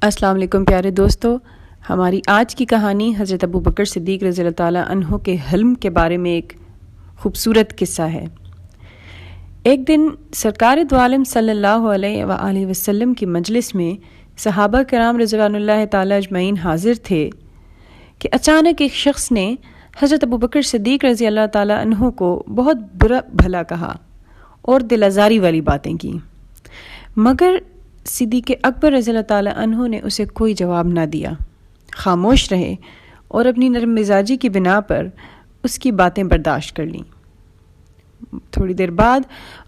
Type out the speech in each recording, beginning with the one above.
السلام علیکم پیارے دوستو، ہماری آج کی کہانی حضرت ابو بکر صدیق رضی اللہ تعالیٰ عنہ کے حلم کے بارے میں ایک خوبصورت قصہ ہے۔ ایک دن سرکار دو عالم صلی اللہ علیہ وآلہ وسلم کی مجلس میں صحابہ کرام رضوان اللہ تعالیٰ اجمعین حاضر تھے کہ اچانک ایک شخص نے حضرت ابو بکر صدیق رضی اللہ تعالیٰ عنہ کو بہت برا بھلا کہا اور دل آزاری والی باتیں کی، مگر صدیق اکبر رضی اللہ تعالیٰ عنہ نے اسے کوئی جواب نہ دیا، خاموش رہے اور اپنی نرم مزاجی کی بنا پر اس کی باتیں برداشت کر لیں۔ تھوڑی دیر بعد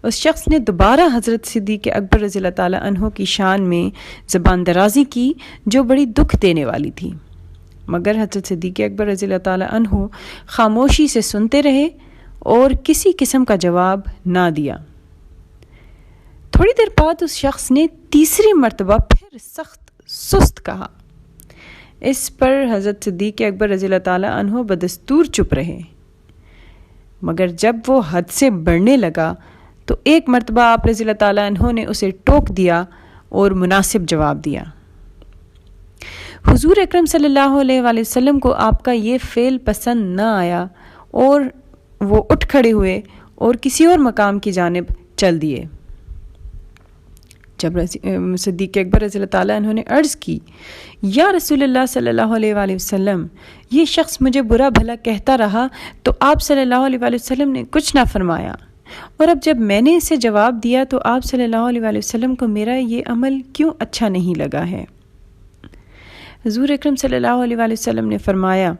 اس شخص نے دوبارہ حضرت صدیق اکبر رضی اللہ تعالیٰ عنہ کی شان میں زبان درازی کی جو بڑی دکھ دینے والی تھی، مگر حضرت صدیق اکبر رضی اللہ تعالیٰ عنہ خاموشی سے سنتے رہے اور کسی قسم کا جواب نہ دیا۔ تھوڑی دیر بعد اس شخص نے تیسری مرتبہ پھر سخت سست کہا۔ اس پر حضرت صدیق اکبر رضی اللہ تعالیٰ عنہ بدستور چپ رہے، مگر جب وہ حد سے بڑھنے لگا تو ایک مرتبہ آپ رضی اللہ تعالیٰ عنہ نے اسے ٹوک دیا اور مناسب جواب دیا۔ حضور اکرم صلی اللہ علیہ وآلہ وسلم کو آپ کا یہ فعل پسند نہ آیا اور وہ اٹھ کھڑے ہوئے اور کسی اور مقام کی جانب چل دیے۔ جب صدیق اکبر رضی اللہ تعالیٰ عنہ نے عرض کی، یا رسول اللہ صلی اللہ علیہ وآلہ وسلم، یہ شخص مجھے برا بھلا کہتا رہا تو آپ صلی اللہ علیہ وآلہ وسلم نے کچھ نہ فرمایا، اور اب جب میں نے اسے جواب دیا تو آپ صلی اللہ علیہ وآلہ وسلم کو میرا یہ عمل کیوں اچھا نہیں لگا ہے؟ حضور اکرم صلی اللہ علیہ وآلہ وسلم نے فرمایا،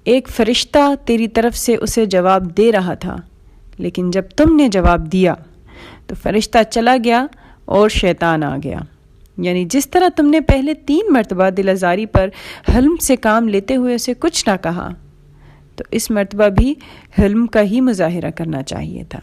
ایک فرشتہ تیری طرف سے اسے جواب دے رہا تھا، لیکن جب تم نے جواب دیا تو فرشتہ چلا گیا اور شیطان آ گیا۔ یعنی جس طرح تم نے پہلے 3 مرتبہ دل آزاری پر حلم سے کام لیتے ہوئے اسے کچھ نہ کہا، تو اس مرتبہ بھی حلم کا ہی مظاہرہ کرنا چاہیے تھا۔